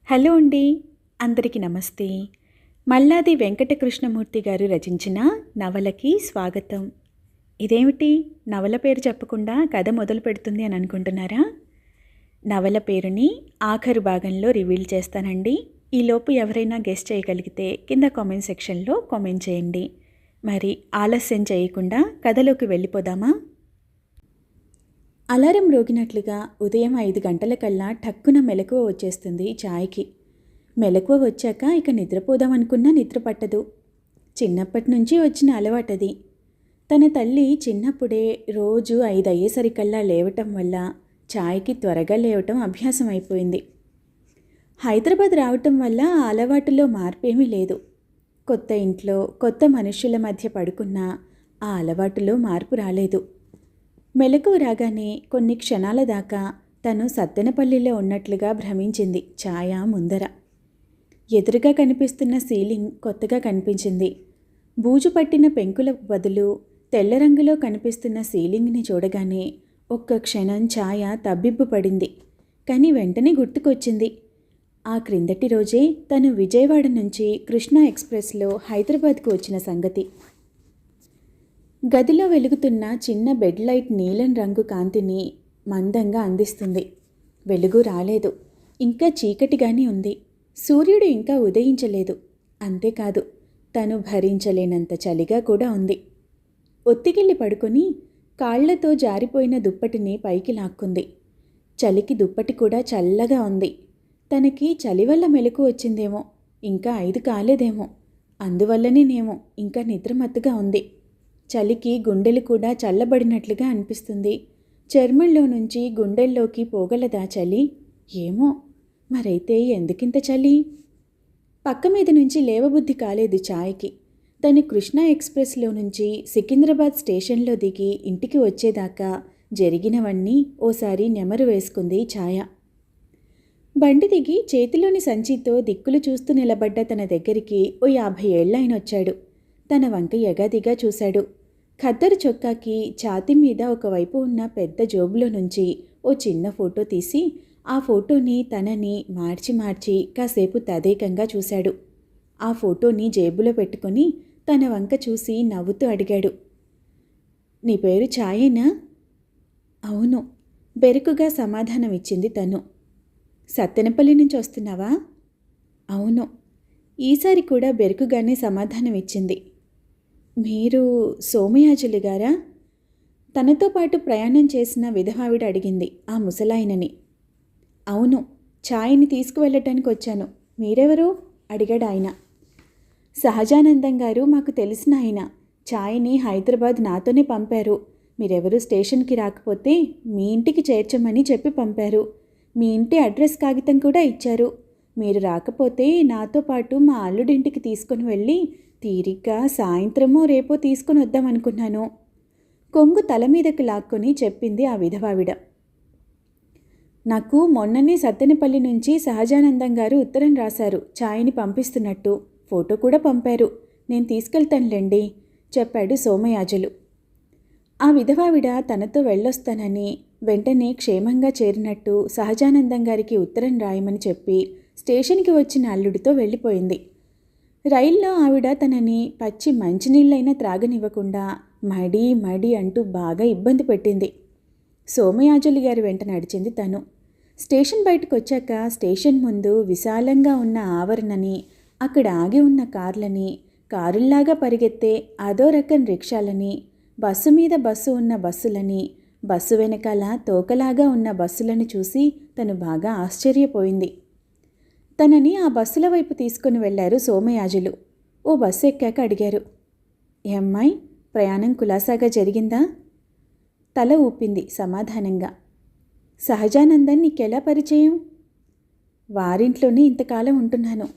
Hello అండి, అందరికీ నమస్తే. మల్లాది వెంకటకృష్ణమూర్తి గారు రచించిన నవలకి స్వాగతం. ఇదేమిటి నవల పేరు చెప్పకుండా కథ మొదలు పెడుతుంది అని అనుకుంటున్నారా? నవల పేరుని ఆఖరు భాగంలో రివీల్ చేస్తానండి. ఈలోపు ఎవరైనా గెస్ చేయగలిగితే కింద కామెంట్ సెక్షన్లో కామెంట్ చేయండి. మరి ఆలస్యం చేయకుండా కథలోకి వెళ్ళిపోదామా? అలారం రోగినట్లుగా ఉదయం 5 గంటలకల్లా ఠక్కున మెలకువ వచ్చేస్తుంది ఛాయ్కి. మెలకువ వచ్చాక ఇక నిద్రపోదామనుకున్నా నిద్ర పట్టదు. చిన్నప్పటి నుంచి వచ్చిన అలవాటది. తన తల్లి చిన్నప్పుడే రోజు 5 అయ్యేసరికల్లా లేవటం వల్ల ఛాయ్కి త్వరగా లేవటం అభ్యాసం అయిపోయింది. హైదరాబాద్ రావటం వల్ల ఆ అలవాటులో మార్పేమీ లేదు. కొత్త ఇంట్లో కొత్త మనుష్యుల మధ్య పడుకున్నా ఆ అలవాటులో మార్పు రాలేదు. మెలకువ రాగానే కొన్ని క్షణాల దాకా తను సత్తెనపల్లిలో ఉన్నట్లుగా భ్రమించింది ఛాయ ముందర. ఎదురుగా కనిపిస్తున్న సీలింగ్ కొత్తగా కనిపించింది. బూజు పట్టిన పెంకుల బదులు తెల్ల రంగులో కనిపిస్తున్న సీలింగ్ని చూడగానే ఒక్క క్షణం ఛాయ తబ్బిబ్బు పడింది. కానీ వెంటనే గుర్తుకొచ్చింది. ఆ క్రిందటి రోజే తను విజయవాడ నుంచి కృష్ణా ఎక్స్ప్రెస్లో హైదరాబాద్కు వచ్చిన సంగతి. గదిలో వెలుగుతున్న చిన్న బెడ్ లైట్ నీలం రంగు కాంతిని మందంగా అందిస్తుంది. వెలుగు రాలేదు. ఇంకా చీకటిగానే ఉంది. సూర్యుడు ఇంకా ఉదయించలేదు. అంతేకాదు, తను భరించలేనంత చలిగా కూడా ఉంది. ఒత్తిగిల్లి పడుకొని కాళ్లతో జారిపోయిన దుప్పటిని పైకి లాక్కుంది. చలికి దుప్పటి కూడా చల్లగా ఉంది. తనకి చలి వల్ల మెలకు వచ్చిందేమో, ఇంకా 5 కాలేదేమో, అందువల్లనేనేమో ఇంకా నిద్రమత్తుగా ఉంది. చలికి గుండెలు కూడా చల్లబడినట్లుగా అనిపిస్తుంది. చర్మంలో నుంచి గుండెల్లోకి పోగలదా చలి? ఏమో, మరైతే ఎందుకింత చలి? పక్క మీద నుంచి లేవబుద్ధి కాలేదు ఛాయ్కి. తను కృష్ణా ఎక్స్ప్రెస్లో నుంచి సికింద్రాబాద్ స్టేషన్లో దిగి ఇంటికి వచ్చేదాకా జరిగినవన్నీ ఓసారి నెమరు వేసుకుంది ఛాయ. బండి దిగి చేతిలోని సంచితో దిక్కులు చూస్తూ నిలబడ్డ తన దగ్గరికి ఓ 50 ఏళ్ల ఆయన వచ్చాడు. తన వంక ఎగాదిగా చూశాడు. ఖద్దరు చొక్కాకి ఛాతీ మీద ఒకవైపు ఉన్న పెద్ద జోబులో నుంచి ఓ చిన్న ఫోటో తీసి ఆ ఫోటోని తనని మార్చి కాసేపు తదేకంగా చూశాడు. ఆ ఫోటోని జేబులో పెట్టుకొని తన వంక చూసి నవ్వుతూ అడిగాడు, నీ పేరు ఛాయేనా? అవును, బెరుకుగా సమాధానమిచ్చింది తను. సత్తెనపల్లి నుంచి వస్తున్నావా? అవును. ఈసారి కూడా బెరుకుగానే సమాధానమిచ్చింది. మీరు సోమయాజులు గారా? తనతో పాటు ప్రయాణం చేసిన విధవావిడ అడిగింది ఆ ముసలాయనని. అవును, ఛాయ్ని తీసుకువెళ్ళటానికి వచ్చాను. మీరెవరు? అడిగాడు ఆయన. సహజానందం గారు మాకు తెలిసిన ఆయన. ఛాయ్ని హైదరాబాద్ నాతోనే పంపారు. మీరెవరూ స్టేషన్కి రాకపోతే మీ ఇంటికి చేర్చమని చెప్పి పంపారు. మీ ఇంటి అడ్రస్ కాగితం కూడా ఇచ్చారు. మీరు రాకపోతే నాతో పాటు మా అల్లుడింటికి తీసుకుని వెళ్ళి తీరిగ్గా సాయంత్రమో రేపో తీసుకుని వద్దామనుకున్నాను. కొంగు తల మీదకు లాక్కొని చెప్పింది ఆ విధవావిడ. నాకు మొన్ననే సత్తెనపల్లి నుంచి సహజానందం గారు ఉత్తరం రాశారు ఛాయ్ని పంపిస్తున్నట్టు. ఫోటో కూడా పంపారు. నేను తీసుకెళ్తానులేండి చెప్పాడు సోమయాజులు. ఆ విధవావిడ తనతో వెళ్ళొస్తానని, వెంటనే క్షేమంగా చేరినట్టు సహజానందం గారికి ఉత్తరం రాయమని చెప్పి స్టేషన్కి వచ్చిన అల్లుడితో వెళ్ళిపోయింది. రైల్లో ఆవిడ తనని పచ్చి మంచినీళ్ళైనా త్రాగనివ్వకుండా మడి అంటూ బాగా ఇబ్బంది పెట్టింది. సోమయాజులు గారి వెంట నడిచింది తను. స్టేషన్ బయటకు వచ్చాక స్టేషన్ ముందు విశాలంగా ఉన్న ఆవరణని, అక్కడ ఆగి ఉన్న కార్లని, కారుల్లాగా పరిగెత్తే అదో రకం రిక్షాలని, బస్సు మీద బస్సు ఉన్న బస్సులని, బస్సు వెనకాల తోకలాగా ఉన్న బస్సులను చూసి తను బాగా ఆశ్చర్యపోయింది. తనని ఆ బస్సుల వైపు తీసుకుని వెళ్లారు సోమయాజులు. ఓ బస్సు ఎక్కాక అడిగారు, ఏ అమ్మాయి, ప్రయాణం కులాసాగా జరిగిందా? తల ఊపింది సమాధానంగా. సహజానందన్ నీకెలా పరిచయం? వారింట్లోనే ఇంతకాలం ఉంటున్నాను.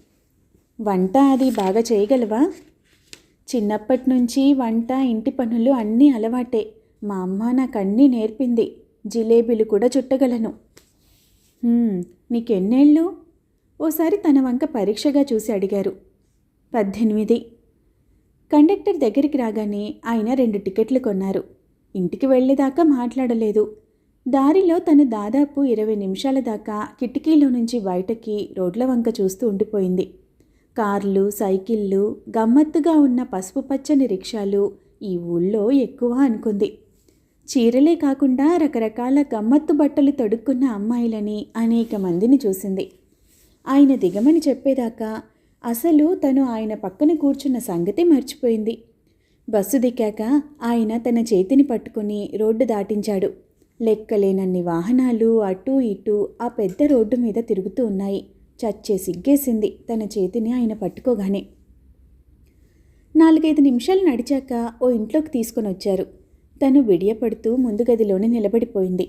వంట అది బాగా చేయగలవా? చిన్నప్పటి నుంచి వంట ఇంటి పనులు అన్నీ అలవాటే. మా అమ్మ నాకన్నీ నేర్పింది. జిలేబీలు కూడా చుట్టగలను. నీకెన్నేళ్ళు? ఓసారి తన వంక పరీక్షగా చూసి అడిగారు. 18. కండక్టర్ దగ్గరికి రాగానే ఆయన 2 టికెట్లు కొన్నారు. ఇంటికి వెళ్ళేదాకా మాట్లాడలేదు. దారిలో తను దాదాపు 20 నిమిషాల దాకా కిటికీలో నుంచి బయటకి రోడ్ల వంక చూస్తూ ఉండిపోయింది. కార్లు, సైకిళ్ళు, గమ్మత్తుగా ఉన్న పసుపు పచ్చని రిక్షాలు ఈ ఊళ్ళో ఎక్కువ అనుకుంది. చీరలే కాకుండా రకరకాల గమ్మత్తు బట్టలు తొడుక్కున్న అమ్మాయిలని అనేక మందిని చూసింది. ఆయన దిగమని చెప్పేదాకా అసలు తను ఆయన పక్కన కూర్చున్న సంగతి మర్చిపోయింది. బస్సు దిక్కాక ఆయన తన చేతిని పట్టుకుని రోడ్డు దాటించాడు. లెక్కలేనన్ని వాహనాలు అటూ ఇటూ ఆ పెద్ద రోడ్డు మీద తిరుగుతూ ఉన్నాయి. చచ్చే సిగ్గేసింది తన చేతిని ఆయన పట్టుకోగానే. 4-5 నిమిషాలు నడిచాక ఓ ఇంట్లోకి తీసుకొని వచ్చారు. తను విడియపడుతూ ముందు గదిలోనే నిలబడిపోయింది.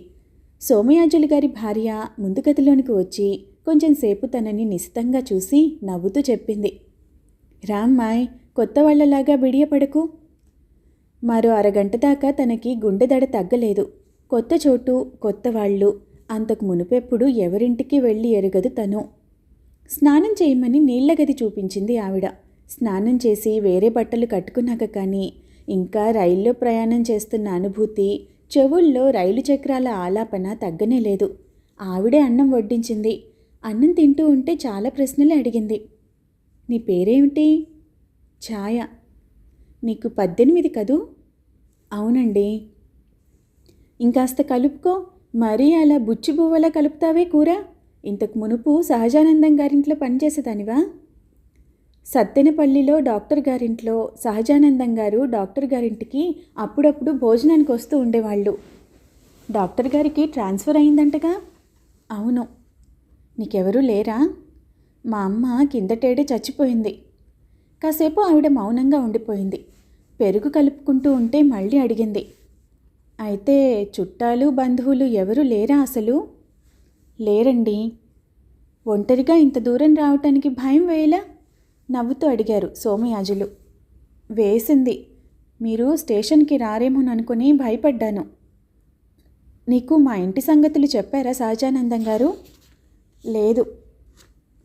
సోమయాజులు గారి భార్య ముందు గదిలోనికి వచ్చి కొంచెంసేపు తనని నిశితంగా చూసి నవ్వుతూ చెప్పింది, రామ్మాయ్, కొత్త వాళ్లలాగా బిడియపడకు. మరో అరగంట దాకా తనకి గుండెదడ తగ్గలేదు. కొత్త చోటు, కొత్త వాళ్ళు. అంతకు మునుపెప్పుడు ఎవరింటికి వెళ్ళి ఎరగదు తను. స్నానం చేయమని నీళ్ల గది చూపించింది ఆవిడ. స్నానం చేసి వేరే బట్టలు కట్టుకున్నాక కానీ ఇంకా రైల్లో ప్రయాణం చేస్తున్న అనుభూతి, చెవుల్లో రైలు చక్రాల ఆలాపన తగ్గనే లేదు. ఆవిడే అన్నం వడ్డించింది. అన్నం తింటూ ఉంటే చాలా ప్రశ్నలు అడిగింది. నీ పేరేమిటి? ఛాయ. నీకు 18 కదూ? అవునండి. ఇంకాస్త కలుపుకో. మరీ అలా బుచ్చిబువ్వలా కలుపుతావే కూర. ఇంతకు మునుపు సహజానందం గారింట్లో పనిచేసేదానివా? సత్తెనపల్లిలో డాక్టర్ గారింట్లో సహజానందం గారు డాక్టర్ గారింటికి అప్పుడప్పుడు భోజనానికి వస్తూ ఉండేవాళ్ళు. డాక్టర్ గారికి ట్రాన్స్ఫర్ అయిందంటగా? అవును. నీకెవరూ లేరా? మా అమ్మ కిందటేడే చచ్చిపోయింది. కాసేపు ఆవిడ మౌనంగా ఉండిపోయింది. పెరుగు కలుపుకుంటూ ఉంటే మళ్ళీ అడిగింది, అయితే చుట్టాలు బంధువులు ఎవరూ లేరా అసలు? లేరండి. ఒంటరిగా ఇంత దూరం రావటానికి భయం వేయలా? నవ్వుతూ అడిగారు సోమయాజులు. వేసింది. మీరు స్టేషన్కి రారేమోననుకుని భయపడ్డాను. నీకు మా ఇంటి సంగతులు చెప్పారా సహజానందం గారు? లేదు.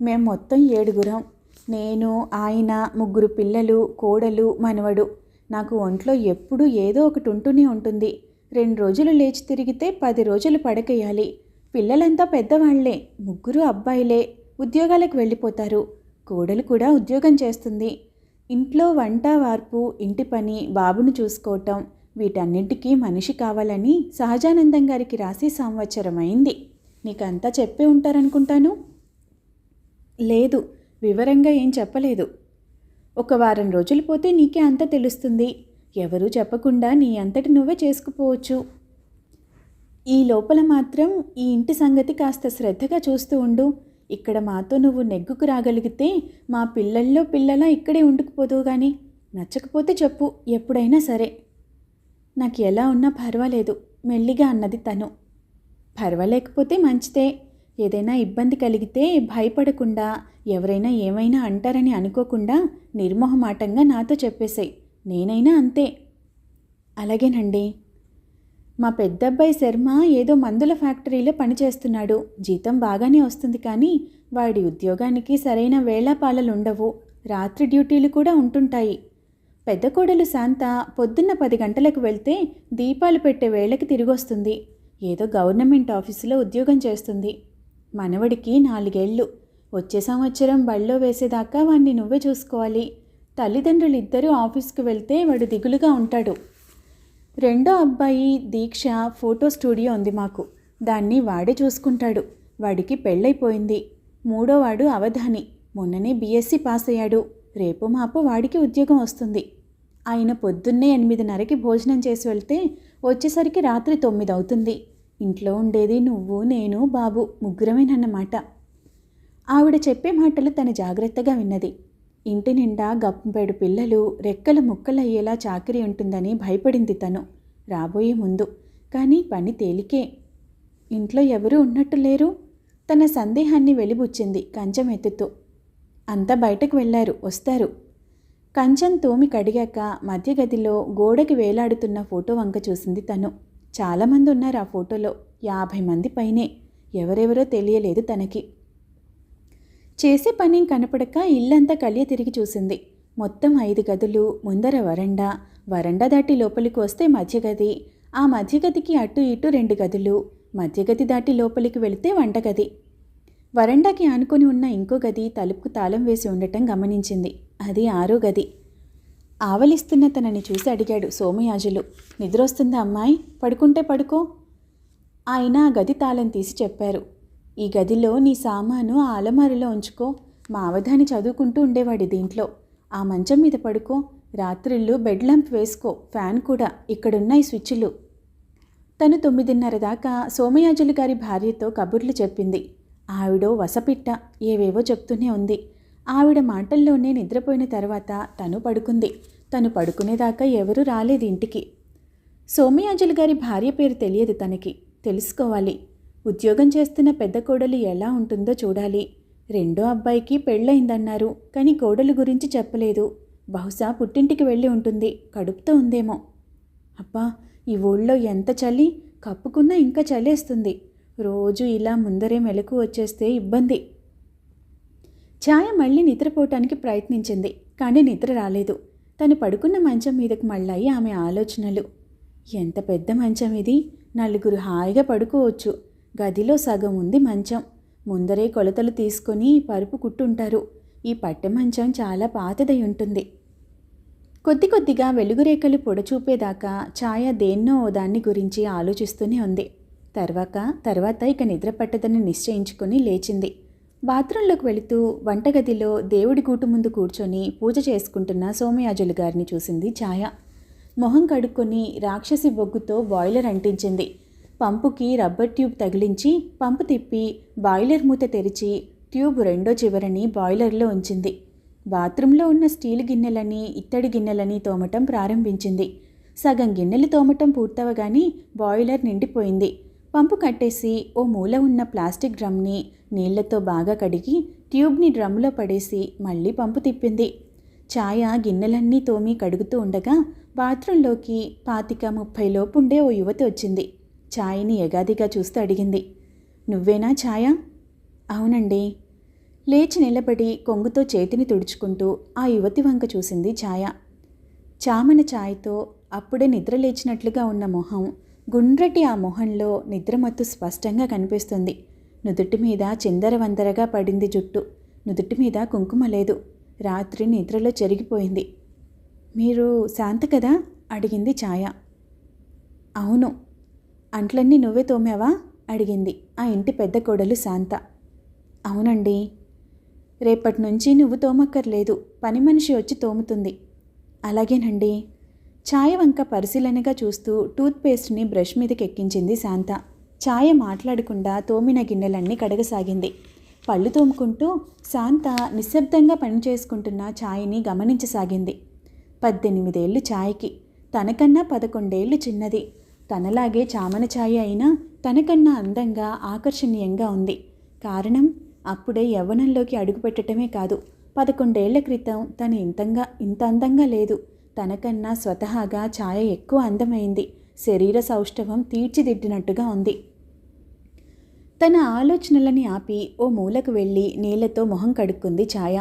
మేం మొత్తం 7గురం. నేను, ఆయన, 3 పిల్లలు, కోడలు, మనవడు. నాకు ఒంట్లో ఎప్పుడూ ఏదో ఒకటి ఉంటూనే ఉంటుంది. 2 రోజులు లేచి తిరిగితే 10 రోజులు పడకేయాలి. పిల్లలంతా పెద్దవాళ్లే, 3 అబ్బాయిలే. ఉద్యోగాలకు వెళ్ళిపోతారు. కోడలు కూడా ఉద్యోగం చేస్తుంది. ఇంట్లో వంట వార్పు, ఇంటి పని, బాబును చూసుకోవటం, వీటన్నింటికీ మనిషి కావాలని సహజానందం గారికి రాసి సంవత్సరమైంది. నీకంతా చెప్పే ఉంటారనుకుంటాను. లేదు, వివరంగా ఏం చెప్పలేదు. ఒక వారం రోజులు పోతే నీకే అంతా తెలుస్తుంది. ఎవరూ చెప్పకుండా నీ అంతటి నువ్వే చేసుకుపోవచ్చు. ఈ లోపల మాత్రం ఈ ఇంటి సంగతి కాస్త శ్రద్ధగా చూస్తూ ఉండు. ఇక్కడ మాతో నువ్వు నెగ్గుకు రాగలిగితే మా పిల్లల్లో పిల్లలా ఇక్కడే ఉండుకుపోదువు గాని. నచ్చకపోతే చెప్పు, ఎప్పుడైనా సరే. నాకు ఎలా ఉన్నా పర్వాలేదు, మెల్లిగా అన్నది తను. పర్వాలేకపోతే మంచిదే. ఏదైనా ఇబ్బంది కలిగితే భయపడకుండా, ఎవరైనా ఏమైనా అంటారని అనుకోకుండా నిర్మోహమాటంగా నాతో చెప్పేశాయి. నేనైనా అంతే. అలాగేనండి. మా పెద్దబ్బాయి శర్మ ఏదో మందుల ఫ్యాక్టరీలో పనిచేస్తున్నాడు. జీతం బాగానే వస్తుంది, కానీ వాడి ఉద్యోగానికి సరైన వేళాపాలలుండవు. రాత్రి డ్యూటీలు కూడా ఉంటుంటాయి. పెద్ద కోడలు శాంత పొద్దున్న 10 గంటలకు వెళ్తే దీపాలు పెట్టే వేళకి తిరిగొస్తుంది. ఏదో గవర్నమెంట్ ఆఫీసులో ఉద్యోగం చేస్తుంది. మనవడికి 4 ఏళ్ళు. వచ్చే సంవత్సరం బళ్ళో వేసేదాకా వాణ్ణి నువ్వే చూసుకోవాలి. తల్లిదండ్రులు ఇద్దరూ ఆఫీస్కి వెళ్తే వాడు దిగులుగా ఉంటాడు. రెండో అబ్బాయి దీక్ష ఫోటో స్టూడియో ఉంది మాకు. దాన్ని వాడే చూసుకుంటాడు. వాడికి పెళ్ళైపోయింది. మూడోవాడు అవధాని. మొన్ననే బీఎస్సీ పాస్ అయ్యాడు. రేపు మాపు వాడికి ఉద్యోగం వస్తుంది. ఆయన పొద్దున్నే 8:30కి భోజనం చేసి వెళ్తే వచ్చేసరికి రాత్రి 9 అవుతుంది. ఇంట్లో ఉండేది నువ్వు, నేను, బాబు, ముగ్గురమేనన్నమాట. ఆవిడ చెప్పే మాటలు తను జాగ్రత్తగా విన్నది. ఇంటి నిండా గంపెడు పిల్లలు, రెక్కలు ముక్కలయ్యేలా చాకిరీ ఉంటుందని భయపడింది తను రాబోయే ముందు. కానీ పని తేలికే. ఇంట్లో ఎవరూ ఉన్నట్టు లేరు. తన సందేహాన్ని వెలిబుచ్చింది కంచం ఎత్తుతూ. అంతా బయటకు వెళ్ళారు, వస్తారు. కంచం తోమి కడిగాక మధ్య గదిలో గోడకి వేలాడుతున్న ఫోటో వంక చూసింది తను. చాలామంది ఉన్నారు ఆ ఫోటోలో, 50 మంది పైనే. ఎవరెవరో తెలియలేదు తనకి. చేసే పని కనపడక ఇల్లంతా కలియ తిరిగి చూసింది. మొత్తం 5 గదులు, ముందర వరండా దాటి లోపలికి వస్తే మధ్య గది, ఆ మధ్య గదికి అటు ఇటు 2 గదులు, మధ్యగది దాటి లోపలికి వెళితే వంటగది. వరండాకి ఆనుకొని ఉన్న ఇంకో గది తలుపుకు తాళం వేసి ఉండటం గమనించింది. అది 6వ గది. ఆవలిస్తున్న తనని చూసి అడిగాడు సోమయాజులు. నిద్రొస్తుందా అమ్మాయి? పడుకుంటే పడుకో. ఆయన ఆ గది తాళం తీసి చెప్పారు. ఈ గదిలో నీ సామాను ఆ అలమారిలో ఉంచుకో. మా అవధాని చదువుకుంటూ ఉండేవాడి దీంట్లో. ఆ మంచం మీద పడుకో. రాత్రిళ్ళు బెడ్ ల్యాంప్ వేసుకో. ఫ్యాన్ కూడా. ఇక్కడున్నాయి స్విచ్లు. తను 9:30 దాకా సోమయాజులు గారి భార్యతో కబుర్లు చెప్పింది. ఆవిడో వసపిట్ట ఏవేవో చెప్తూనే ఉంది. ఆవిడ మాటల్లోనే నిద్రపోయిన తర్వాత తను పడుకుంది. తను పడుకునేదాకా ఎవరూ రాలేదు ఇంటికి. సోమయాజులు గారి భార్య పేరు తెలియదు తనకి. తెలుసుకోవాలి. ఉద్యోగం చేస్తున్న పెద్ద కోడలు ఎలా ఉంటుందో చూడాలి. రెండో అబ్బాయికి పెళ్ళయిందన్నారు, కానీ కోడలు గురించి చెప్పలేదు. బహుశా పుట్టింటికి వెళ్ళి ఉంటుంది. కడుపుతో ఉందేమో. అబ్బా, ఈ ఊళ్ళో ఎంత చలి! కప్పుకున్నా ఇంకా చలేస్తుంది. రోజు ఇలా ముందరే మెలకు వచ్చేస్తే ఇబ్బంది. ఛాయ మళ్ళీ నిద్రపోవటానికి ప్రయత్నించింది, కానీ నిద్ర రాలేదు. తను పడుకున్న మంచం మీదకు మళ్ళాయి ఆమె ఆలోచనలు. ఎంత పెద్ద మంచం ఇది! 4 హాయిగా పడుకోవచ్చు. గదిలో సగం ఉంది మంచం. ముందరే కొలతలు తీసుకొని పరుపు కుట్టుంటారు. ఈ పట్టె మంచం చాలా పాతదై ఉంటుంది. కొద్ది కొద్దిగా వెలుగురేఖలు పొడచూపేదాకా ఛాయ దేన్నో దాన్ని గురించి ఆలోచిస్తూనే ఉంది. తర్వాత ఇక నిద్ర పట్టదని నిశ్చయించుకొని లేచింది. బాత్రూంలోకి వెళుతూ వంటగదిలో దేవుడి గూటు ముందు కూర్చొని పూజ చేసుకుంటున్న సోమయాజులు గారిని చూసింది ఛాయ. మొహం కడుక్కొని రాక్షసి బొగ్గుతో బాయిలర్ అంటించింది. పంపుకి రబ్బర్ ట్యూబ్ తగిలించి పంపు తిప్పి బాయిలర్ మూత తెరిచి ట్యూబ్ రెండో చివరని బాయిలర్లో ఉంచింది. బాత్రూంలో ఉన్న స్టీల్ గిన్నెలని ఇత్తడి గిన్నెలని తోమటం ప్రారంభించింది. సగం గిన్నెలు తోమటం పూర్తవగానే బాయిలర్ నిండిపోయింది. పంపు కట్టేసి ఓ మూల ఉన్న ప్లాస్టిక్ డ్రమ్ని నీళ్లతో బాగా కడిగి ట్యూబ్ని డ్రమ్లో పడేసి మళ్ళీ పంపు తిప్పింది. ఛాయ గిన్నెలన్నీ తోమి కడుగుతూ ఉండగా బాత్రూంలోకి 25-30 లోపుండే ఓ యువతి వచ్చింది. ఛాయని ఎగాదిగా చూస్తూ అడిగింది. నువ్వేనా ఛాయ? అవునండి. లేచి నిలబడి కొంగుతో చేతిని తుడుచుకుంటూ ఆ యువతి వంక చూసింది ఛాయ. చామన ఛాయతో అప్పుడే నిద్ర లేచినట్లుగా ఉన్న మొహం, గుండ్రటి ఆ మొహంలో నిద్రమత్తు స్పష్టంగా కనిపిస్తుంది. నుదుటి మీద చిందరవందరగా పడింది జుట్టు. నుదుటి మీద కుంకుమ లేదు. రాత్రి నిద్రలో చెరిగిపోయింది. మీరు శాంత కదా? అడిగింది ఛాయ. అవును. అంట్లన్నీ నువ్వే తోమావా? అడిగింది ఆ ఇంటి పెద్ద కోడలు శాంత. అవునండి. రేపటి నుంచి నువ్వు తోమక్కర్లేదు, పని మనిషి వచ్చి తోముతుంది. అలాగేనండి. ఛాయ వంక పరిశీలనగా చూస్తూ టూత్పేస్ట్ని బ్రష్ మీదకి ఎక్కించింది శాంత. ఛాయ మాట్లాడకుండా తోమిన గిన్నెలన్నీ కడగసాగింది. పళ్ళు తోముకుంటూ శాంత నిశ్శబ్దంగా పనిచేసుకుంటున్న ఛాయని గమనించసాగింది. 18 ఏళ్ళు ఛాయకి. తనకన్నా 11 ఏళ్ళు చిన్నది. తనలాగే చామన ఛాయ అయినా తనకన్నా అందంగా ఆకర్షణీయంగా ఉంది. కారణం, అప్పుడే యవ్వనంలోకి అడుగుపెట్టడమే కాదు, 11 ఏళ్ల క్రితం తను ఇంత అందంగా లేదు. తనకన్నా స్వతహాగా ఛాయ ఎక్కువ అందమైంది. శరీర సౌష్ఠవం తీర్చిదిద్దినట్టుగా ఉంది. తన ఆలోచనలని ఆపి ఓ మూలకు వెళ్ళి నీళ్లతో మొహం కడుక్కుంది ఛాయ.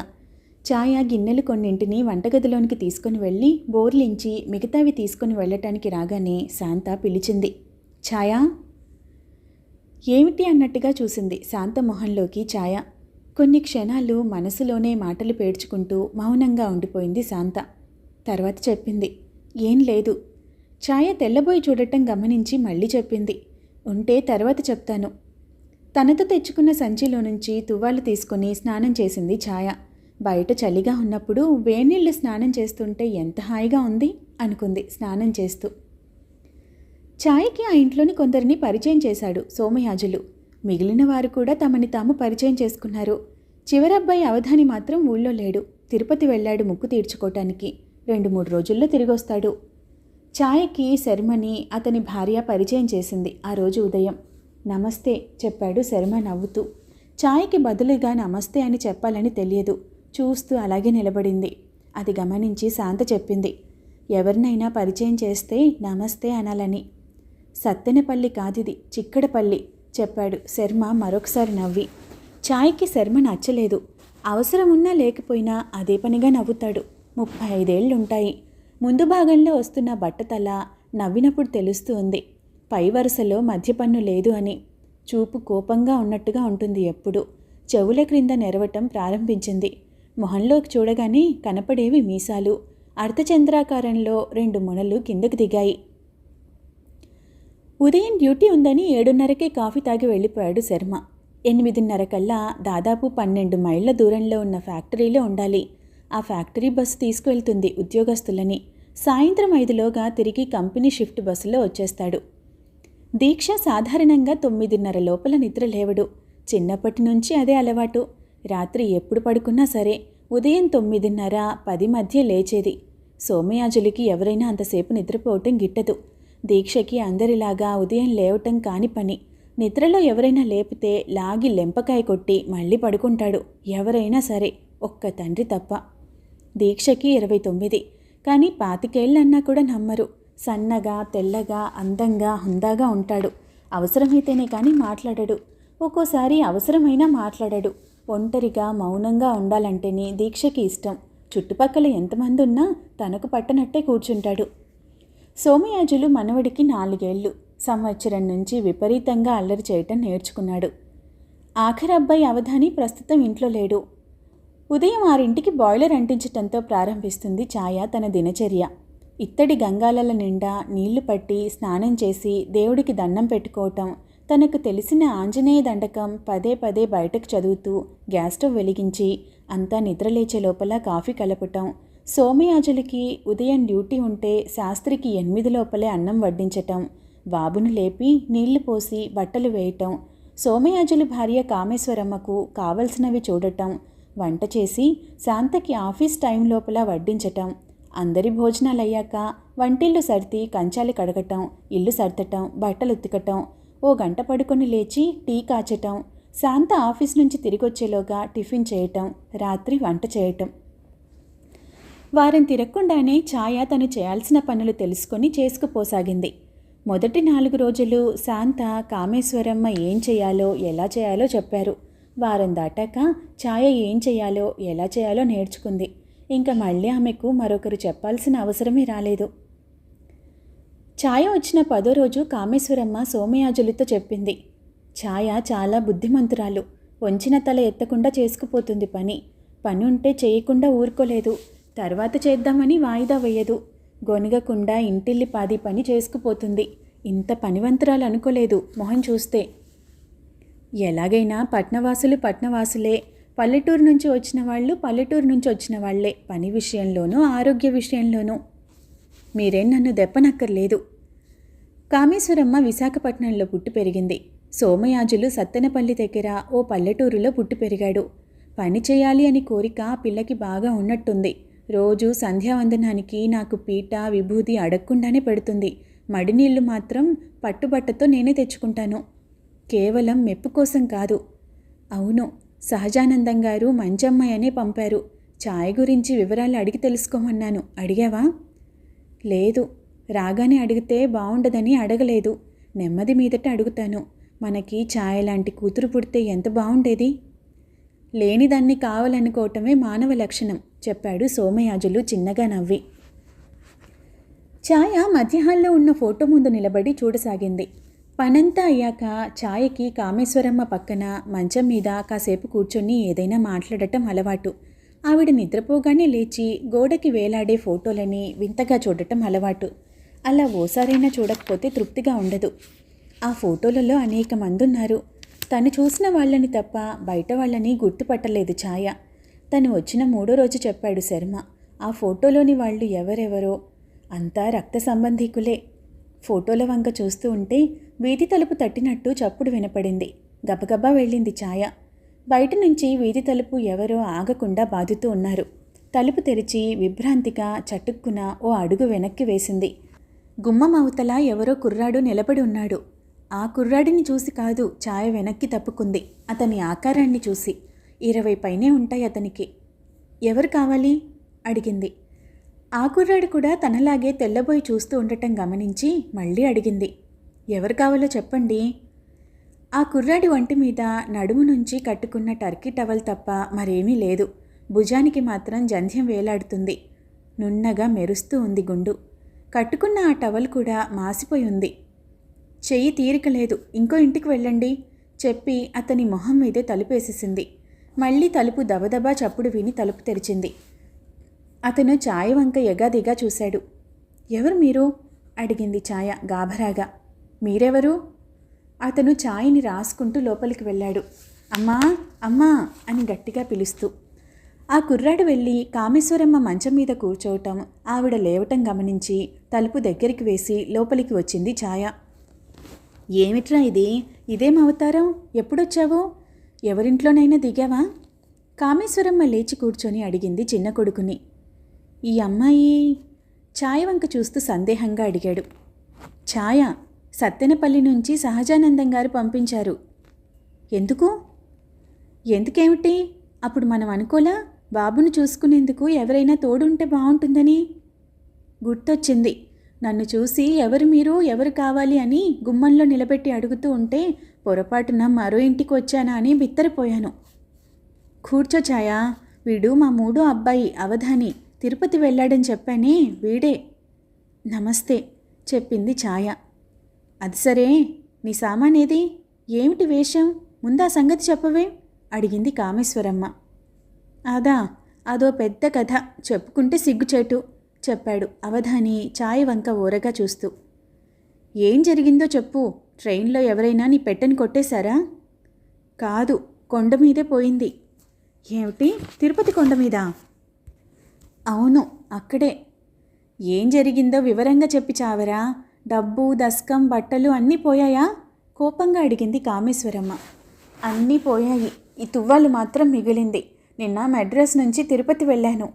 ఛాయ గిన్నెలు కొన్నింటిని వంటగదిలోనికి తీసుకుని వెళ్ళి బోర్లించి మిగతావి తీసుకుని వెళ్ళటానికి రాగానే శాంత పిలిచింది. ఛాయ. ఏమిటి అన్నట్టుగా చూసింది శాంత మొహంలోకి ఛాయ. కొన్ని క్షణాలు మనసులోనే మాటలు పేర్చుకుంటూ మౌనంగా ఉండిపోయింది శాంత. తర్వాత చెప్పింది. ఏం లేదు. ఛాయ తెల్లబోయి చూడటం గమనించి మళ్ళీ చెప్పింది. ఉంటే తర్వాత చెప్తాను. తనతో తెచ్చుకున్న సంచిలో నుంచి తువ్వాలు తీసుకుని స్నానం చేసింది ఛాయ. బయట చలిగా ఉన్నప్పుడు వేణీళ్ళు స్నానం చేస్తుంటే ఎంత హాయిగా ఉంది అనుకుంది స్నానం చేస్తూ. ఛాయకి ఆ ఇంట్లోని కొందరిని పరిచయం చేశాడు సోమయాజులు. మిగిలిన వారు కూడా తమని తాము పరిచయం చేసుకున్నారు. చివరబ్బాయి అవధాని మాత్రం ఊళ్ళో లేడు. తిరుపతి వెళ్ళాడు ముక్కు తీర్చుకోవటానికి. 2-3 రోజుల్లో తిరిగొస్తాడు. ఛాయకి శర్మని అతని భార్య పరిచయం చేసింది ఆ రోజు ఉదయం. నమస్తే చెప్పాడు శర్మ నవ్వుతూ. ఛాయకి బదులుగా నమస్తే అని చెప్పాలని తెలియదు. చూస్తూ అలాగే నిలబడింది. అది గమనించి శాంత చెప్పింది. ఎవరినైనా పరిచయం చేస్తే నమస్తే అనాలని. సత్తెనపల్లి కాదిది, చిక్కడపల్లి చెప్పాడు శర్మ మరొకసారి నవ్వి. ఛాయకి శర్మ నచ్చలేదు. అవసరమున్నా లేకపోయినా అదే పనిగా నవ్వుతాడు. 35 ఏళ్లుంటాయి. ముందు భాగంలో వస్తున్న బట్టతల నవ్వినప్పుడు తెలుస్తూ ఉంది. పై వరుసలో మధ్య పన్ను లేదు అని. చూపు కోపంగా ఉన్నట్టుగా ఉంటుంది ఎప్పుడు. చెవుల క్రింద నెరవటం ప్రారంభించింది. మొహంలోకి చూడగానే కనపడేవి మీసాలు. అర్ధచంద్రాకారంలో 2 మొనలు కిందకు దిగాయి. ఉదయం డ్యూటీ ఉందని 7:30కే కాఫీ తాగి వెళ్ళిపోయాడు శర్మ. 8:30 కల్లా దాదాపు 12 మైళ్ళ దూరంలో ఉన్న ఫ్యాక్టరీలో ఉండాలి. ఆ ఫ్యాక్టరీ బస్సు తీసుకువెళ్తుంది ఉద్యోగస్తులని. సాయంత్రం 5లోగా తిరిగి కంపెనీ షిఫ్ట్ బస్సులో వచ్చేస్తాడు. దీక్ష సాధారణంగా 9:30 లోపల నిద్ర లేవడు. చిన్నప్పటి నుంచి అదే అలవాటు. రాత్రి ఎప్పుడు పడుకున్నా సరే ఉదయం 9:30, 10 మధ్య లేచేది. సోమయాజులికి ఎవరైనా అంతసేపు నిద్రపోవటం గిట్టదు. దీక్షకి అందరిలాగా ఉదయం లేవటం కాని పని. నిద్రలో ఎవరైనా లేపితే లాగి లెంపకాయ కొట్టి మళ్ళీ పడుకుంటాడు. ఎవరైనా సరే, ఒక్క తండ్రి తప్ప. దీక్షకి 29, కానీ 25 అన్నా కూడా నమ్మరు. సన్నగా, తెల్లగా, అందంగా, హుందాగా ఉంటాడు. అవసరమైతేనే కానీ మాట్లాడడు. ఒక్కోసారి అవసరమైనా మాట్లాడడు. ఒంటరిగా మౌనంగా ఉండాలంటేనే దీక్షకి ఇష్టం. చుట్టుపక్కల ఎంతమంది ఉన్నా తనకు పట్టనట్టే కూర్చుంటాడు. సోమయాజులు మనవడికి 4 ఏళ్ళు. సంవత్సరం నుంచి విపరీతంగా అల్లరి చేయటం నేర్చుకున్నాడు. ఆఖరబ్బాయి అవధాని ప్రస్తుతం ఇంట్లో లేడు. ఉదయం 6ంటికి బాయిలర్ అంటించటంతో ప్రారంభిస్తుంది ఛాయ తన దినచర్య. ఇత్తడి గంగాలల నిండా నీళ్లు పట్టి స్నానం చేసి దేవుడికి దండం పెట్టుకోవటం, తనకు తెలిసిన ఆంజనేయ దండకం పదే పదే బయటకు చదువుతూ గ్యాస్ స్టవ్ వెలిగించి అంతా నిద్రలేచే లోపల కాఫీ కలపటం. సోమయాజులకి ఉదయం డ్యూటీ ఉంటే శాస్త్రికి 8 లోపలే అన్నం వడ్డించటం, బాబును లేపి నీళ్లు పోసి బట్టలు వేయటం, సోమయాజులు భార్య కామేశ్వరమ్మకు కావలసినవి చూడటం, వంట చేసి శాంతకి ఆఫీస్ టైం లోపల వడ్డించటం, అందరి భోజనాలయ్యాక వంటిల్లు సర్ది కంచాలు కడగటం, ఇల్లు సర్దటం, బట్టలు ఉతకటం, ఓ గంట పడుకొని లేచి టీ కాచటం, శాంత ఆఫీస్ నుంచి తిరిగొచ్చేలోగా టిఫిన్ చేయటం, రాత్రి వంట చేయటం. వారం తిరగకుండానే ఛాయ తను చేయాల్సిన పనులు తెలుసుకొని చేసుకుపోసాగింది. మొదటి 4 రోజులు శాంత, కామేశ్వరమ్మ ఏం చేయాలో ఎలా చేయాలో చెప్పారు. వారం దాటాక ఛాయ ఏం చేయాలో ఎలా చేయాలో నేర్చుకుంది. ఇంకా మళ్ళీ ఆమెకు మరొకరు చెప్పాల్సిన అవసరమే రాలేదు. ఛాయ వచ్చిన 10వ రోజు కామేశ్వరమ్మ సోమయాజులతో చెప్పింది. ఛాయ చాలా బుద్ధిమంతురాలు. వంచిన తల ఎత్తకుండా చేసుకుపోతుంది పని. పని ఉంటే చేయకుండా ఊరుకోలేదు. తర్వాత చేద్దామని వాయిదా వేయదు. గొనగకుండా ఇంటిల్లి పాది పని చేసుకుపోతుంది. ఇంత పనివంతురాలు అనుకోలేదు మొహం చూస్తే. ఎలాగైనా పట్నవాసులే, పల్లెటూరు నుంచి వచ్చిన వాళ్ళు పల్లెటూరు నుంచి వచ్చిన వాళ్లే, పని విషయంలోనూ ఆరోగ్య విషయంలోనూ. మీరేం నన్ను దెప్పనక్కర్లేదు. కామేశ్వరమ్మ విశాఖపట్నంలో పుట్టి పెరిగింది. సోమయాజులు సత్తెనపల్లి దగ్గర ఓ పల్లెటూరులో పుట్టి పెరిగాడు. పని చేయాలి అని కోరిక పిల్లకి బాగా ఉన్నట్టుంది. రోజు సంధ్యావందనానికి నాకు పీట, విభూది అడగకుండానే పెడుతుంది. మడినీళ్లు మాత్రం పట్టుబట్టతో నేనే తెచ్చుకుంటాను. కేవలం మెప్పు కోసం కాదు. అవును, సహజానందం గారు మంచమ్మాయి అనే పంపారు. ఛాయ గురించి వివరాలు అడిగి తెలుసుకోమన్నాను. అడిగావా? లేదు, రాగానే అడిగితే బాగుండదని అడగలేదు. నెమ్మది మీదట అడుగుతాను. మనకి ఛాయ లాంటి కూతురు పుడితే ఎంత బాగుండేది. లేనిదాన్ని కావాలనుకోవటమే మానవ లక్షణం, చెప్పాడు సోమయాజులు చిన్నగా నవ్వి. ఛాయ మధ్యాహ్నంలో ఉన్న ఫోటో ముందు నిలబడి చూడసాగింది. పనంతా అయ్యాక ఛాయకి కామేశ్వరమ్మ పక్కన మంచం మీద కాసేపు కూర్చొని ఏదైనా మాట్లాడటం అలవాటు. ఆవిడ నిద్రపోగానే లేచి గోడకి వేలాడే ఫోటోలని వింతగా చూడటం అలవాటు. అలా ఓసారైనా చూడకపోతే తృప్తిగా ఉండదు. ఆ ఫోటోలలో అనేక మంది ఉన్నారు. తను చూసిన వాళ్ళని తప్ప బయట వాళ్ళని గుర్తుపట్టలేదు ఛాయ. తను వచ్చిన 3వ రోజు చెప్పాడు శర్మ. ఆ ఫోటోలోని వాళ్ళు ఎవరెవరో అంతా రక్త సంబంధీకులే. ఫోటోల వంక చూస్తూ ఉంటే వీధి తలుపు తట్టినట్టు చప్పుడు వినపడింది. గబగబా వెళ్ళింది ఛాయ. బయట నుంచి వీధి తలుపు ఎవరో ఆగకుండా బాదుతూ ఉన్నారు. తలుపు తెరిచి విభ్రాంతిగా చటుక్కున ఓ అడుగు వెనక్కి వేసింది. గుమ్మం అవతల ఎవరో కుర్రాడు నిలబడి ఉన్నాడు. ఆ కుర్రాడిని చూసి కాదు ఛాయ వెనక్కి తప్పుకుంది, అతని ఆకారాన్ని చూసి. 20 పైనే ఉంటాయి అతనికి. ఎవరు కావాలి అడిగింది. ఆ కుర్రాడు కూడా తనలాగే తెల్లబోయి చూస్తూ ఉండటం గమనించి మళ్ళీ అడిగింది. ఎవరు కావాలో చెప్పండి. ఆ కుర్రాడి ఒంటి మీద నడుము నుంచి కట్టుకున్న టర్కీ టవల్ తప్ప మరేమీ లేదు. భుజానికి మాత్రం జంధ్యం వేలాడుతుంది. నున్నగా మెరుస్తూ ఉంది గుండు. కట్టుకున్న ఆ టవల్ కూడా మాసిపోయి ఉంది. చెయ్యి తీరిక లేదు, ఇంకో ఇంటికి వెళ్ళండి చెప్పి అతని మొహం మీదే తలుపేసేసింది. మళ్ళీ తలుపు దబదబా చప్పుడు విని తలుపు తెరిచింది. అతను ఛాయ వంక ఎగాదిగా చూశాడు. ఎవరు మీరు? అడిగింది ఛాయ గాభరాగా. మీరెవరు? అతను ఛాయని రాసుకుంటూ లోపలికి వెళ్ళాడు. అమ్మా అమ్మా అని గట్టిగా పిలుస్తూ. ఆ కుర్రాడు వెళ్ళి కామేశ్వరమ్మ మంచం మీద కూర్చోవటం, ఆవిడ లేవటం గమనించి తలుపు దగ్గరికి వేసి లోపలికి వచ్చింది ఛాయ. ఏమిట్రా ఇది? ఇదేం అవతారం? ఎప్పుడొచ్చావు? ఎవరింట్లోనైనా దిగావా? కామేశ్వరమ్మ లేచి కూర్చొని అడిగింది చిన్న కొడుకుని. ఈ అమ్మాయి? ఛాయ వంక చూస్తూ సందేహంగా అడిగాడు. ఛాయ, సత్తెనపల్లి నుంచి సహజానందం గారు పంపించారు. ఎందుకు? ఎందుకేమిటి? అప్పుడు మనం అనుకోలా బాబును చూసుకునేందుకు ఎవరైనా తోడుంటే బాగుంటుందని. గుర్తొచ్చింది. నన్ను చూసి ఎవరు మీరు, ఎవరు కావాలి అని గుమ్మంలో నిలబెట్టి అడుగుతూ ఉంటే పొరపాటున మరో ఇంటికి వచ్చానా అని బిత్తరపోయాను. కూర్చో ఛాయా, వీడు మా మూడో అబ్బాయి అవధాని, తిరుపతి వెళ్ళాడని చెప్పానే వీడే. నమస్తే చెప్పింది ఛాయ. అది సరే, నీ సామానేది? ఏమిటి వేషం? ముందా సంగతి చెప్పవే అడిగింది కామేశ్వరమ్మ. అదో పెద్ద కథ, చెప్పుకుంటే సిగ్గుచేటు చెప్పాడు అవధాని ఛాయ వంక ఊరగా చూస్తూ. ఏం జరిగిందో చెప్పు. ట్రైన్లో ఎవరైనా నీ పెట్టెని కొట్టేశారా? కాదు, కొండ మీదే పోయింది. ఏమిటి, తిరుపతి కొండ మీద? అవును, అక్కడే. ఏం జరిగిందో వివరంగా చెప్పి చావరా. డబ్బు, దస్కం, బట్టలు అన్నీ పోయాయా? కోపంగా అడిగింది కామేశ్వరమ్మ. అన్నీ పోయాయి, ఈ తువ్వాలు మాత్రం మిగిలింది. నిన్న మెడ్రాస్ నుంచి తిరుపతి వెళ్ళాను.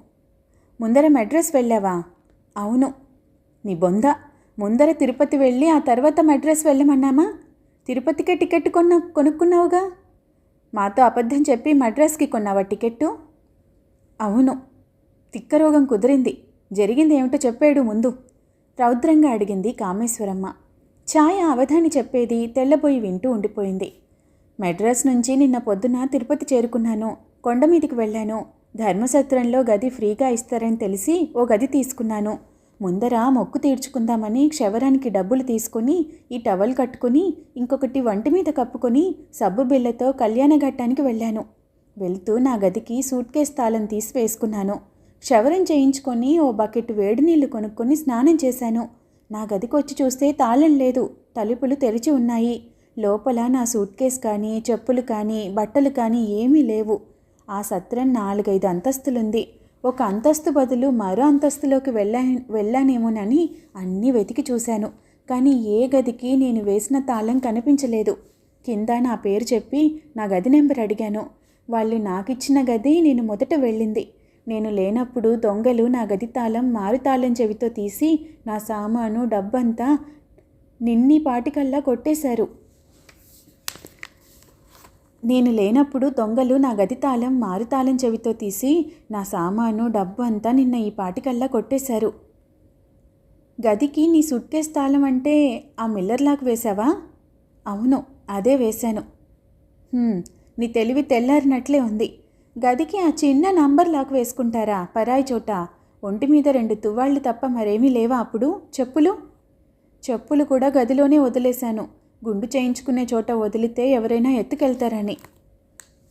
ముందర మెడ్రాస్ వెళ్ళావా? అవును. నీ బొంద, ముందర తిరుపతి వెళ్ళి ఆ తర్వాత మెడ్రాస్ వెళ్ళమన్నామా? తిరుపతికే టికెట్ కొనుక్కున్నావుగా. మాతో అబద్ధం చెప్పి మెడ్రాస్కి కొన్నావా టికెట్టు? అవును. తిక్కరోగం కుదిరింది. జరిగింది ఏమిటో చెప్పాడు ముందు రౌద్రంగా అడిగింది కామేశ్వరమ్మ. ఛాయ అవధాని చెప్పేది తెల్లబోయి వింటూ ఉండిపోయింది. మెడ్రాస్ నుంచి నిన్న పొద్దున తిరుపతి చేరుకున్నాను. కొండ మీదికి వెళ్ళాను. ధర్మసత్రంలో గది ఫ్రీగా ఇస్తారని తెలిసి ఓ గది తీసుకున్నాను. ముందర మొక్కు తీర్చుకుందామని క్షవరానికి డబ్బులు తీసుకుని ఈ టవల్ కట్టుకుని ఇంకొకటి వంటి మీద కప్పుకొని సబ్బు బిళ్ళతో కళ్యాణఘట్టానికి వెళ్ళాను. వెళ్తూ నా గదికి సూట్ కేస్ తాళం తీసి వేసుకున్నాను. క్షవరం చేయించుకొని ఓ బకెట్ వేడి నీళ్లు కొనుక్కొని స్నానం చేశాను. నా గదికి వచ్చి చూస్తే తాళం లేదు, తలుపులు తెరిచి ఉన్నాయి. లోపల నా సూట్ కేస్ కానీ, చెప్పులు కానీ, బట్టలు కానీ ఏమీ లేవు. ఆ సత్రం 4-5 అంతస్తులుంది. ఒక అంతస్తు బదులు మరో అంతస్తులోకి వెళ్ళానేమోనని అన్నీ వెతికి చూశాను. కానీ ఏ గదికి నేను వేసిన తాళం కనిపించలేదు. కింద నా పేరు చెప్పి నా గది నెంబర్ అడిగాను. వాళ్ళు నాకిచ్చిన గది నేను మొదట వెళ్ళింది. నేను లేనప్పుడు దొంగలు నా గది తాళం మారుతాళం చెవితో తీసి నా సామాను, డబ్బంతా నిన్ని పాటికల్లా కొట్టేశారు. నేను లేనప్పుడు దొంగలు నా గది తాళం మారుతాళం చెవితో తీసి నా సామాను, డబ్బు అంతా నిన్న ఈ పాటికల్లా కొట్టేశారు. గదికి నీ సూట్ కేస్ తాళం అంటే ఆ మిల్లర్ లాక్ వేశావా? అవును, అదే వేశాను. నీ తెలివి తెల్లారినట్లే ఉంది. గదికి ఆ చిన్న నంబర్ లాక్ వేసుకుంటారా పరాయి చోట? ఒంటి మీద 2 తువ్వాళ్ళు తప్ప మరేమీ లేవా అప్పుడు? చెప్పులు కూడా గదిలోనే వదిలేశాను. గుండు చేయించుకునే చోట వదిలితే ఎవరైనా ఎత్తుకెళ్తారని.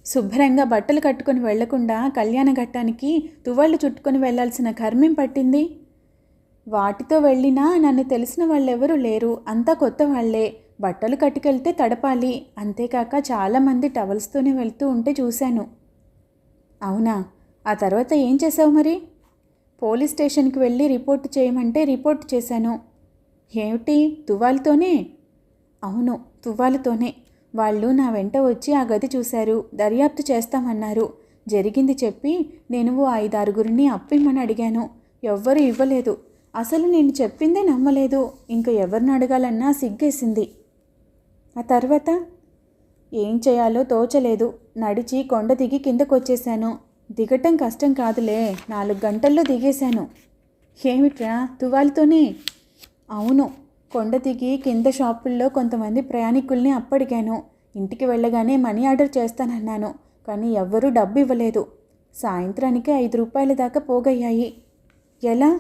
శుభ్రంగా బట్టలు కట్టుకొని వెళ్లకుండా కళ్యాణ ఘట్టానికి తువ్వాళ్ళు చుట్టుకొని వెళ్లాల్సిన కర్మేం పట్టింది? వాటితో వెళ్ళినా నన్ను తెలిసిన వాళ్ళెవరూ లేరు, అంతా కొత్త వాళ్లే. బట్టలు కట్టుకెళ్తే తడపాలి. అంతేకాక చాలామంది టవల్స్తోనే వెళ్తూ ఉంటే చూశాను. అవునా? ఆ తర్వాత ఏం చేసావు మరి? పోలీస్ స్టేషన్కి వెళ్ళి రిపోర్టు చేయమంటే రిపోర్టు చేశాను. ఏమిటి, తువ్వాలుతోనే? అవును, తువ్వాలుతోనే. వాళ్ళు నా వెంట వచ్చి ఆ గది చూశారు, దర్యాప్తు చేస్తామన్నారు. జరిగింది చెప్పి నేను ఓ 5-6 అప్పిమ్మని అడిగాను. ఎవ్వరూ ఇవ్వలేదు. అసలు నేను చెప్పిందే నమ్మలేదు. ఇంక ఎవరిని అడగాలన్నా సిగ్గేసింది. ఆ తర్వాత ఏం చేయాలో తోచలేదు. నడిచి కొండ దిగి కిందకొచ్చేశాను. దిగటం కష్టం కాదులే, 4 గంటల్లో దిగేశాను. ఏమిట్రా, తువ్వాలుతోనే? అవును. కొండ దిగి కింద షాపుల్లో కొంతమంది ప్రయాణికుల్ని అప్పడిగాను. ఇంటికి వెళ్ళగానే మనీ ఆర్డర్ చేస్తానన్నాను. కానీ ఎవ్వరూ డబ్బు ఇవ్వలేదు. సాయంత్రానికి 5 రూపాయల దాకా పోగయ్యాయి. ఎలా?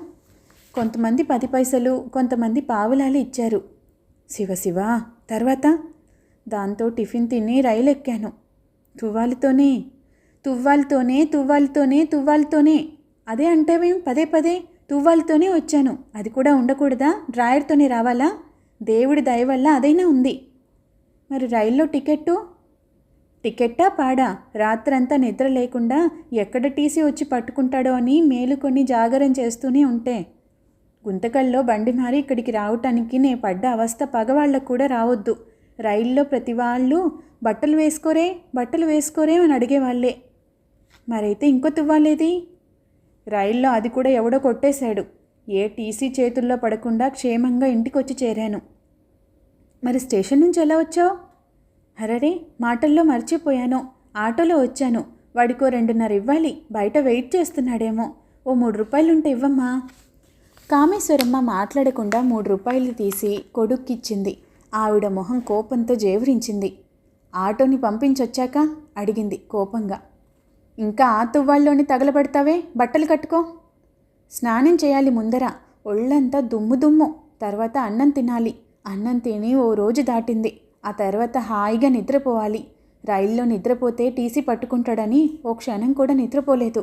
కొంతమంది 10 పైసలు, కొంతమంది పావులాలు ఇచ్చారు. శివ శివ. తర్వాత దాంతో టిఫిన్ తిని రైలు ఎక్కాను. తువ్వాలుతోనే తువ్వాలుతోనే తువ్వాలుతోనే తువ్వాలుతోనే అదే అంటేవేం పదే పదే? తువ్వాలుతోనే వచ్చాను. అది కూడా ఉండకూడదా? డ్రాయర్తోనే రావాలా? దేవుడి దయ వల్ల అదైనా ఉంది. మరి రైల్లో టికెట్టా పాడా? రాత్రంతా నిద్ర లేకుండా ఎక్కడ టీసీ వచ్చి పట్టుకుంటాడో అని మేలుకొని జాగరం చేస్తూనే ఉంటే గుంతకల్లో బండి మారి ఇక్కడికి రావటానికి నే పడ్డ అవస్థ పగవాళ్ళకు కూడా రావద్దు. రైల్లో ప్రతి వాళ్ళు బట్టలు వేసుకోరే అని అడిగేవాళ్ళే. మరైతే ఇంకో తువ్వాలేది? రైల్లో అది కూడా ఎవడో కొట్టేశాడు. ఏ టీసీ చేతుల్లో పడకుండా క్షేమంగా ఇంటికి వచ్చి చేరాను. మరి స్టేషన్ నుంచి ఎలా వచ్చావు? అరరే, మాటల్లో మర్చిపోయాను. ఆటోలో వచ్చాను. వాడికో 2.5 ఇవ్వాలి. బయట వెయిట్ చేస్తున్నాడేమో. ఓ 3 రూపాయలుంటే ఇవ్వమ్మా. కామేశ్వరమ్మ మాట్లాడకుండా 3 రూపాయలు తీసి కొడుక్కిచ్చింది. ఆవిడ మొహం కోపంతో జేవరించింది. ఆటోని పంపించొచ్చాక అడిగింది కోపంగా. ఇంకా ఆ తువ్వాళ్ళలోని తగలబడతావే? బట్టలు కట్టుకో. స్నానం చేయాలి ముందర. ఒళ్ళంతా దుమ్ము. తర్వాత అన్నం తినాలి. అన్నం తిని ఓ రోజు దాటింది. ఆ తర్వాత హాయిగా నిద్రపోవాలి. రైల్లో నిద్రపోతే టీసీ పట్టుకుంటాడని ఓ క్షణం కూడా నిద్రపోలేదు.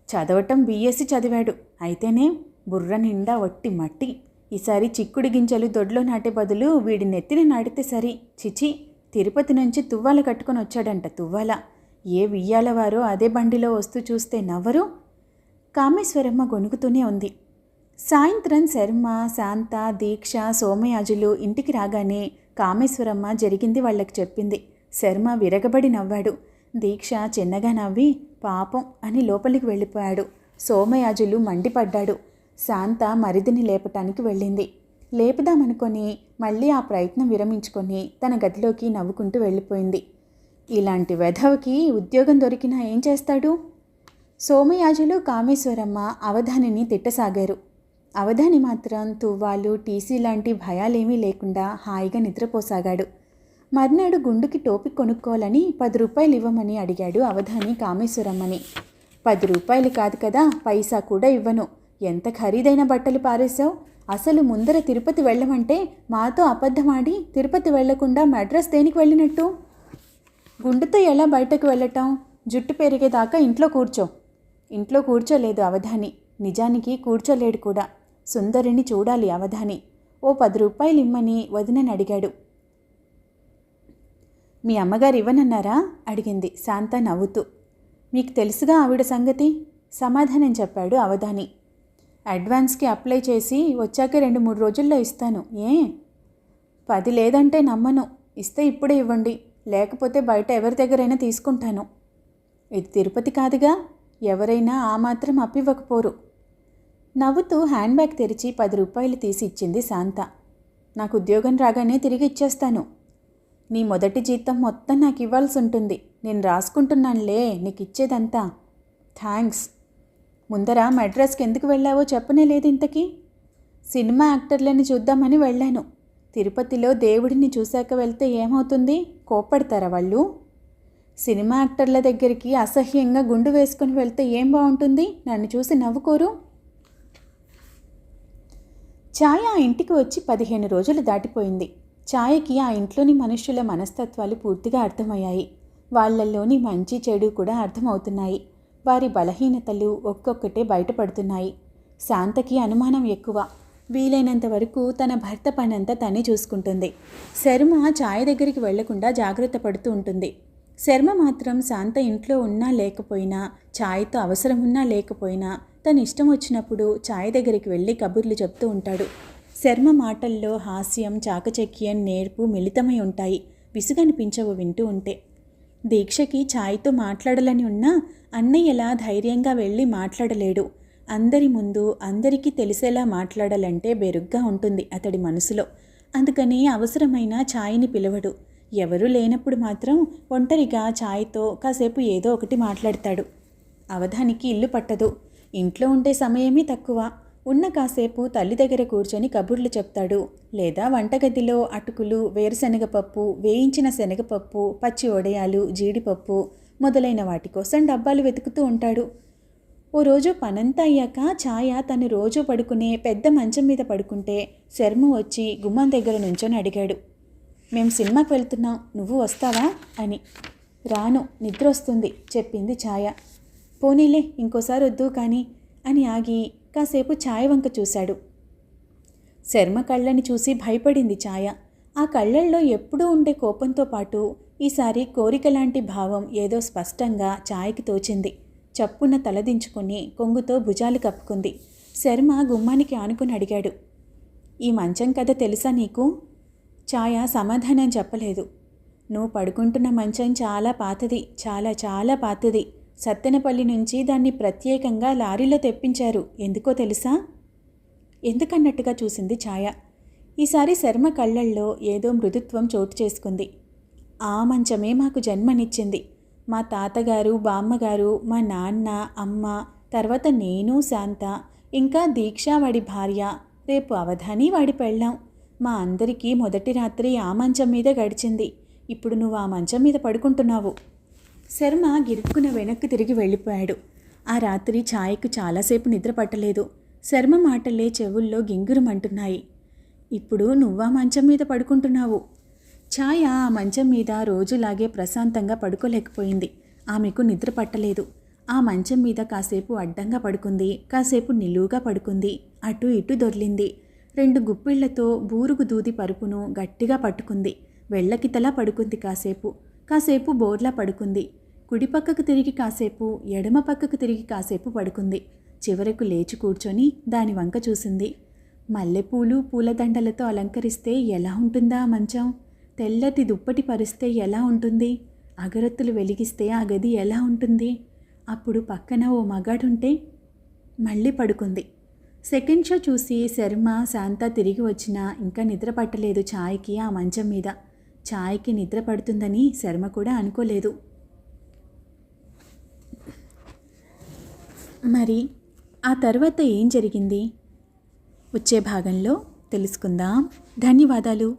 చదవటం బీఎస్సీ చదివాడు. అయితేనే బుర్ర నిండా వట్టి మట్టి. ఈసారి చిక్కుడు గింజలు దొడ్లో నాటే బదులు వీడి నెత్తిని నాటితే సరి. చిచి, తిరుపతి నుంచి తువ్వాల కట్టుకొని వచ్చాడంట. తువ్వాల ఏ వియ్యాలవారో అదే బండిలో వస్తూ చూస్తే నవ్వరు. కామేశ్వరమ్మ గొణుకుతూనే ఉంది. సాయంత్రం శర్మ, శాంత, దీక్ష, సోమయాజులు ఇంటికి రాగానే కామేశ్వరమ్మ జరిగింది వాళ్ళకి చెప్పింది. శర్మ విరగబడి నవ్వాడు. దీక్ష చిన్నగా నవ్వి పాపం అని లోపలికి వెళ్ళిపోయాడు. సోమయాజులు మండిపడ్డాడు. శాంత మరిదిని లేపటానికి వెళ్ళింది. లేపుదామనుకొని మళ్ళీ ఆ ప్రయత్నం విరమించుకొని తన గదిలోకి నవ్వుకుంటూ వెళ్ళిపోయింది. ఇలాంటి వెధవకి ఉద్యోగం దొరికినా ఏం చేస్తాడు? సోమయాజులు, కామేశ్వరమ్మ అవధానిని తిట్టసాగారు. అవధాని మాత్రం తువ్వాలు, టీసీ లాంటి భయాలేమీ లేకుండా హాయిగా నిద్రపోసాగాడు. మర్నాడు గుండుకి టోపీ కొనుక్కోవాలని 10 రూపాయలు ఇవ్వమని అడిగాడు అవధాని కామేశ్వరమ్మని. 10 రూపాయలు కాదు కదా, పైసా కూడా ఇవ్వను. ఎంత ఖరీదైన బట్టలు పారేశావు? అసలు ముందర తిరుపతి వెళ్ళమంటే మాతో అబద్ధమాడి తిరుపతి వెళ్లకుండా మద్రాస్ దేనికి వెళ్ళినట్టు? గుండుతో ఎలా బయటకు వెళ్ళటం? జుట్టు పెరిగేదాకా ఇంట్లో కూర్చోలేదు అవధాని. నిజానికి కూర్చోలేడు కూడా. సుందరిని చూడాలి అవధాని. ఓ 10 రూపాయలు ఇమ్మని వదినని అడిగాడు. మీ అమ్మగారు ఇవ్వనన్నారా? అడిగింది శాంత నవ్వుతూ. మీకు తెలుసుగా ఆవిడ సంగతి, సమాధానం చెప్పాడు అవధాని. అడ్వాన్స్కి అప్లై చేసి వచ్చాక 2-3 రోజుల్లో ఇస్తాను. 10 లేదంటే నమ్మను. ఇస్తే ఇప్పుడే ఇవ్వండి, లేకపోతే బయట ఎవరి దగ్గరైనా తీసుకుంటాను. ఇది తిరుపతి కాదుగా, ఎవరైనా ఆ మాత్రం అప్పివ్వకపోరు. నవ్వుతూ హ్యాండ్ బ్యాగ్ తెరిచి 10 రూపాయలు తీసి ఇచ్చింది శాంత. నాకు ఉద్యోగం రాగానే తిరిగి ఇచ్చేస్తాను. నీ మొదటి జీతం మొత్తం నాకు ఇవ్వాల్సి ఉంటుంది. నేను రాసుకుంటున్నానులే నీకు ఇచ్చేదంతా. థ్యాంక్స్. ముందర మద్రాస్కి ఎందుకు వెళ్ళావో చెప్పనే లేదు ఇంతకీ. సినిమా యాక్టర్లని చూద్దామని వెళ్ళాను. తిరుపతిలో దేవుడిని చూశాక వెళ్తే ఏమవుతుంది? కోప్పడతారా వాళ్ళు? సినిమా యాక్టర్ల దగ్గరికి అసహ్యంగా గుండు వేసుకుని వెళ్తే ఏం బాగుంటుంది? నన్ను చూసి నవ్వుకోరు? ఛాయ ఆ ఇంటికి వచ్చి 15 రోజులు దాటిపోయింది. ఛాయకి ఆ ఇంట్లోని మనుష్యుల మనస్తత్వాలు పూర్తిగా అర్థమయ్యాయి. వాళ్ళల్లోని మంచి చెడు కూడా అర్థమవుతున్నాయి. వారి బలహీనతలు ఒక్కొక్కటే బయటపడుతున్నాయి. శాంతకి అనుమానం ఎక్కువ. వీలైనంత వరకు తన భర్త పనంతా తనే చూసుకుంటుంది. శర్మ ఛాయ దగ్గరికి వెళ్లకుండా జాగ్రత్త పడుతూ ఉంటుంది. శర్మ మాత్రం శాంత ఇంట్లో ఉన్నా లేకపోయినా, ఛాయతో అవసరం ఉన్నా లేకపోయినా తన ఇష్టం వచ్చినప్పుడు ఛాయ దగ్గరికి వెళ్ళి కబుర్లు చెప్తూ ఉంటాడు. శర్మ మాటల్లో హాస్యం, చాకచక్యం, నేర్పు మిళితమై ఉంటాయి. విసుగనిపించవు వింటూ ఉంటే. దీక్షకి ఛాయ్తో మాట్లాడాలని ఉన్నా అన్నయ్యలా ధైర్యంగా వెళ్ళి మాట్లాడలేడు. అందరి ముందు అందరికీ తెలిసేలా మాట్లాడాలంటే బెరుగ్గా ఉంటుంది అతడి మనసులో. అందుకని అవసరమైన ఛాయ్ని పిలవడు. ఎవరూ లేనప్పుడు మాత్రం ఒంటరిగా ఛాయ్తో కాసేపు ఏదో ఒకటి మాట్లాడతాడు. అవధానికి ఇల్లు పట్టదు. ఇంట్లో ఉండే సమయమే తక్కువ. ఉన్న కాసేపు తల్లి దగ్గర కూర్చొని కబుర్లు చెప్తాడు. లేదా వంటగదిలో అటుకులు, వేరుశనగపప్పు, వేయించిన శనగపప్పు, పచ్చి వడయాలు, జీడిపప్పు మొదలైన వాటి కోసం డబ్బాలు వెతుకుతూ ఉంటాడు. ఓ రోజు పనంతా అయ్యాక ఛాయ తను రోజు పడుకునే పెద్ద మంచం మీద పడుకుంటే శర్మ వచ్చి గుమ్మం దగ్గర నుంచొని అడిగాడు, మేం సినిమాకి వెళ్తున్నాం, నువ్వు వస్తావా అని. రాను, నిద్ర వస్తుంది చెప్పింది ఛాయ. పోనీలే, ఇంకోసారి వద్దు కానీ అని ఆగి కాసేపు ఛాయ వంక చూశాడు. శర్మ కళ్ళని చూసి భయపడింది ఛాయ. ఆ కళ్ళల్లో ఎప్పుడూ ఉండే కోపంతో పాటు ఈసారి కోరిక లాంటి భావం ఏదో స్పష్టంగా ఛాయకి తోచింది. చప్పున తలదించుకుని కొంగుతో భుజాలు కప్పుకుంది. శర్మ గుమ్మానికి ఆనుకుని అడిగాడు, ఈ మంచం కథ తెలుసా నీకు? ఛాయ సమాధానం చెప్పలేదు. నువ్వు పడుకుంటున్న మంచం చాలా పాతది, చాలా చాలా పాతది. సత్తెనపల్లి నుంచి దాన్ని ప్రత్యేకంగా లారీలో తెప్పించారు. ఎందుకో తెలుసా? ఎందుకన్నట్టుగా చూసింది ఛాయ. ఈసారి శర్మ కళ్ళల్లో ఏదో మృదుత్వం చోటు చేసుకుంది. ఆ మంచమే మాకు జన్మనిచ్చింది. మా తాతగారు, బామ్మగారు, మా నాన్న, అమ్మ, తర్వాత నేను, శాంత, ఇంకా దీక్ష వాడి భార్య, రేపు అవధాని వాడి పెళ్ళాం. మా అందరికీ మొదటి రాత్రి ఆ మంచం మీద గడిచింది. ఇప్పుడు నువ్వు ఆ మంచం మీద పడుకుంటున్నావు. శర్మ గిరుక్కున వెనక్కి తిరిగి వెళ్ళిపోయాడు. ఆ రాత్రి ఛాయకు చాలాసేపు నిద్ర పట్టలేదు. శర్మ మాటలే చెవుల్లో గింగురుమంటున్నాయి. ఇప్పుడు నువ్వా మంచం మీద పడుకుంటున్నావు. ఛాయ ఆ మంచం మీద రోజులాగే ప్రశాంతంగా పడుకోలేకపోయింది. ఆమెకు నిద్ర పట్టలేదు. ఆ మంచం మీద కాసేపు అడ్డంగా పడుకుంది, కాసేపు నిలువుగా పడుకుంది, అటు ఇటు దొర్లింది. 2 గుప్పిళ్లతో బూరుగు దూది పరుపును గట్టిగా పట్టుకుంది. వెళ్ళకితలా పడుకుంది. కాసేపు బోర్లా పడుకుంది. కుడి పక్కకు తిరిగి కాసేపు, ఎడమ పక్కకు తిరిగి కాసేపు పడుకుంది. చివరకు లేచి కూర్చొని దాని వంక చూసింది. మల్లెపూలు, పూలదండలతో అలంకరిస్తే ఎలా ఉంటుందా మంచం? తెల్లటి దుప్పటి పరిస్తే ఎలా ఉంటుంది? అగరత్తులు వెలిగిస్తే ఆ గది ఎలా ఉంటుంది? అప్పుడు పక్కన ఓ మగాడుంటే? మళ్ళీ పడుకుంది. సెకండ్ షో చూసి శర్మ, శాంత తిరిగి వచ్చినా ఇంకా నిద్ర పట్టలేదు ఛాయకి ఆ మంచం మీద. ఛాయకి నిద్ర పడుతుందని శర్మ కూడా అనుకోలేదు. మరి ఆ తర్వాత ఏం జరిగింది? వచ్చే భాగంలో తెలుసుకుందాం. ధన్యవాదాలు.